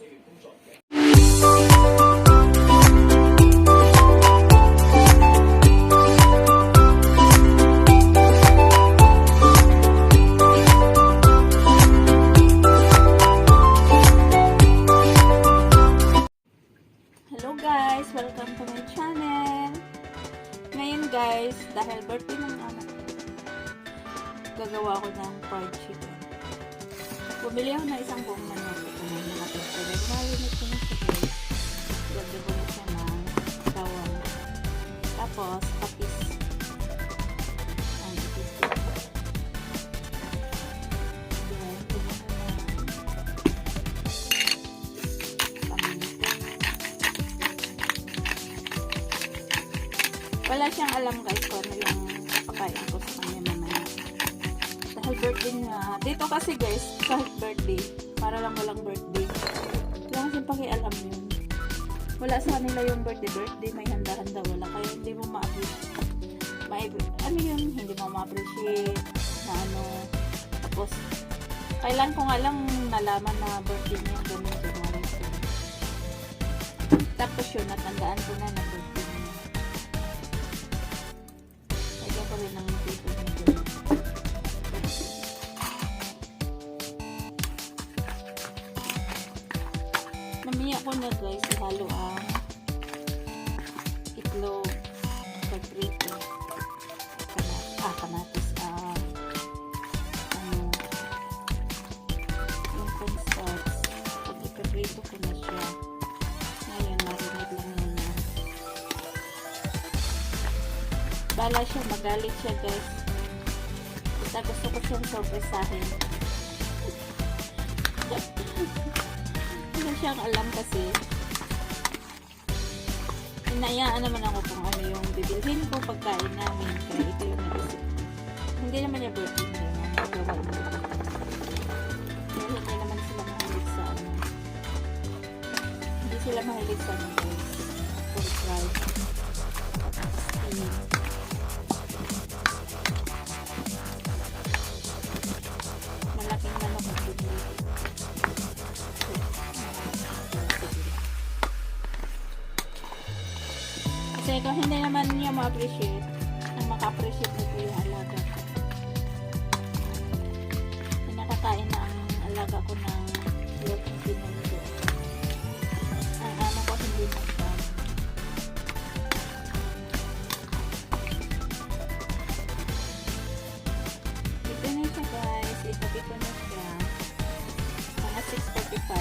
Hello guys! Welcome to my channel! Ngayon guys, dahil birthday ng anak ko, gagawa ko ng fried chicken. Bumili ako ng isang buong manok. Ito na yung nakapagpag. Malinit ko na siya guys. Lagyan ko na siya ng bawang. Tapos, kapis. Ang ipis ko. Then, wala siyang alam guys kung ano yung pakain ko sa kanya mamaya. Dahil birthday niya. Dito kasi guys, kahit birthday, para lang walang birthday. Wala kasing pakialam yun. Wala sa kanila yung birthday, may handa-handa, wala. Kaya hindi mo ano yun, hindi mo ma-appreciate na ano. Tapos, kailan ko nga lang nalaman na birthday niya, ganun, January 2. Tapos yun, natandaan ko na na birthday. Rin ng tito nito. Mamaya ko na guys ihalo ang itlog, pagprito, kamatis, yung cornstarch. Pag ipaprito ko na siya, ngayon marinate lang muna. Bala siya, magalit siya guys. Basta gusto ko siyang sorpresahin. Hindi siyang alam kasi. Hinayaan naman ako kung ano yung bibilhin ko pagkain namin. Kaya ito yung naisip. Hindi naman niya birthday niya. Nagawa niya. Kaya hindi naman sila mahilig sa ano. Hindi sila mahilig sa ano guys. Full fried. Malaking manok ang bibili. Kasi kung hindi naman niya ma-appreciate, ang maka-appreciate nito yung alaga ko. Pinakakain na ang alaga ko ng lutong pinagluto. Ang ano ko hindi masyado. Itabi ko na siya mga 6:45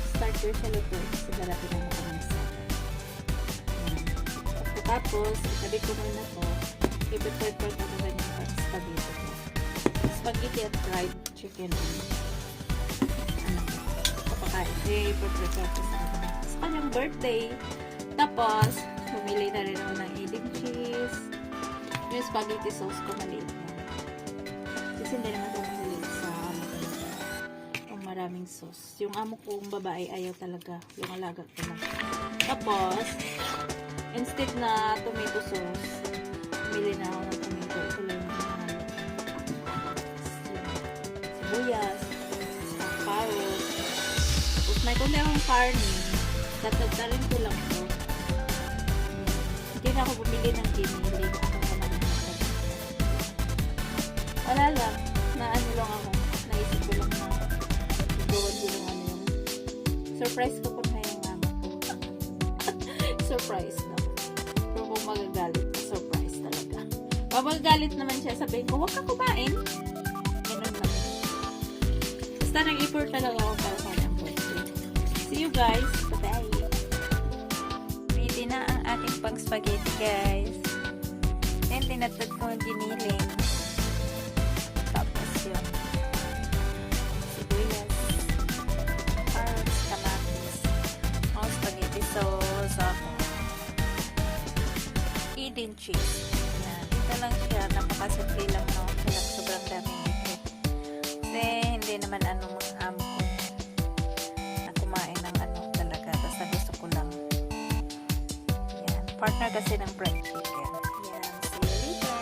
start ko siya luto kasi darating na ako ng tapos itabi ko muna po i-prepare ko na ganyan yung spaghetti ko at fried chicken ano kapakain i-prepare ko sa kanyang birthday. Tapos bumili na rin ako ng eating cheese, yung spaghetti sauce ko maliit na kasi hindi naman maraming sauce. Yung amo kong babae ayaw talaga. Yung alaga ko lang. Tapos, instead na tomato sauce, pumili na ako ng tomato. Ito lang yung sibuyas, carrot. Tapos may kundi akong karne. Tatagtarin ko lang ito. Hindi na ako bumili ng giniling. Ako na lang. Wala lang. Na ano lang ako. Naisip ko lang na gawin ko yung ano yung surprise ko kung na yung mama ko. Surprise na. Pero kung magagalit, surprise talaga. Pag magagalit naman siya, sabihin ko, huwag ka kumain. Ganun lang. Basta nag-effort talaga ako para sa kanyang birthday. See you guys. Bye-bye. Ready na ang ating pang spaghetti guys. And tinatad ko ang giniling. Tapos yun. Eating cheese. Yan. Ito lang siya. Napakasimple lang, no? Kaya sobrang daming ito. Kasi hindi naman ano mga amo ko na kumain ng ano talaga. Basta gusto ko lang. Yan. Partner kasi ng fried chicken. Yan. See you later.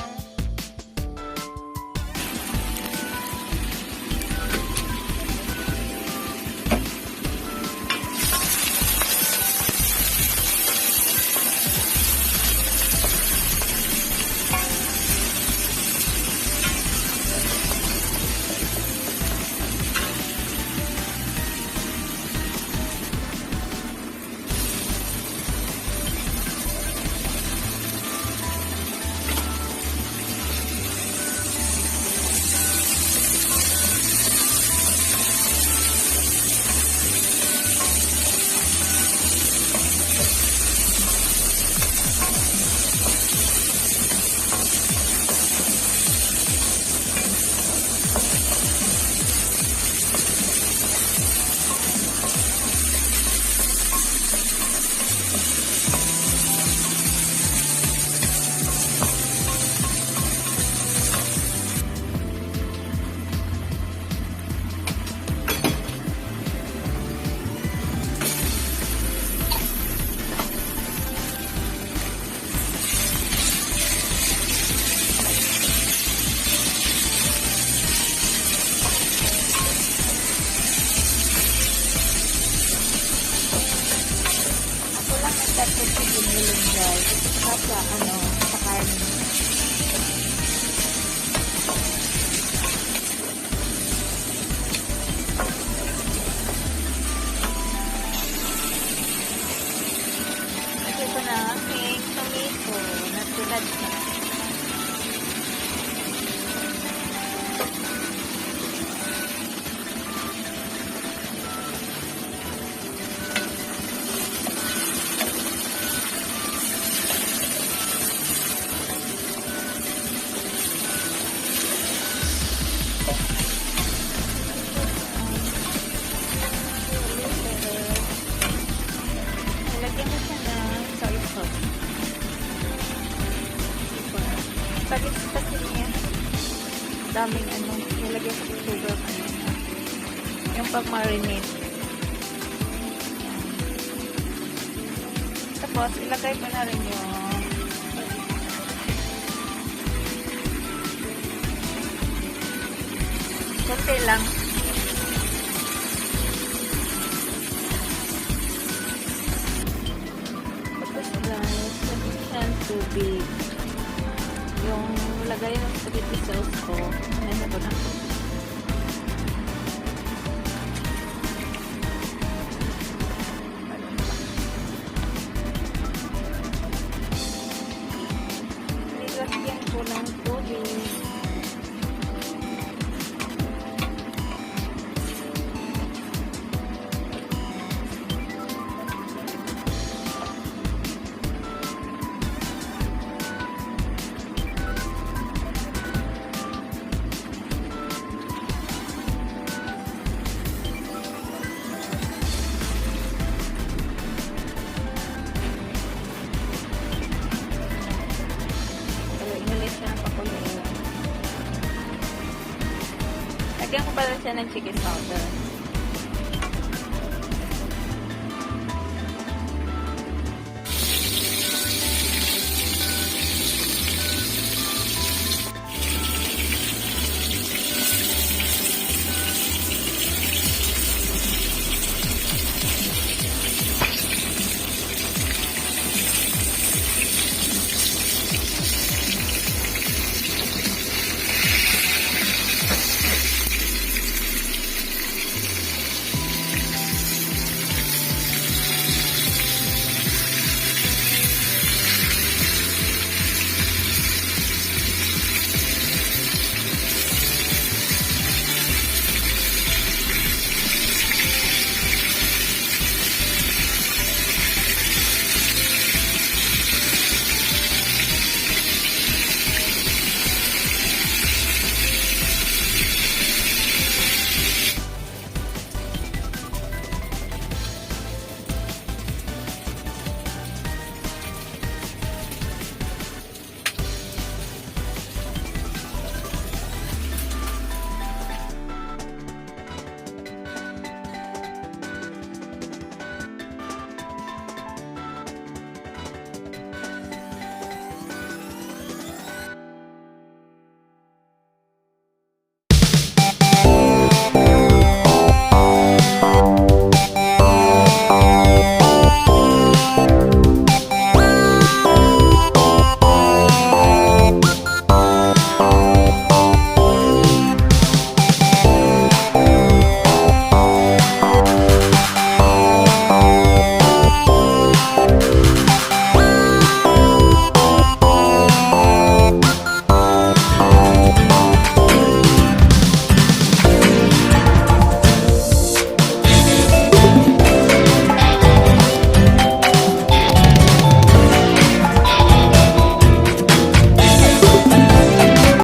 daming ano, nilagay sa sugar kanina. Yung pag-marinate. Tapos, ilagay ko na rin yung konti lang. Tapos guys, sufficient tubig. Yung lagay ng spaghetti sauce ko, nasa ko na ito. Nilagyan ko ng tubig. Lagyan ko pala siya ng chicken powder.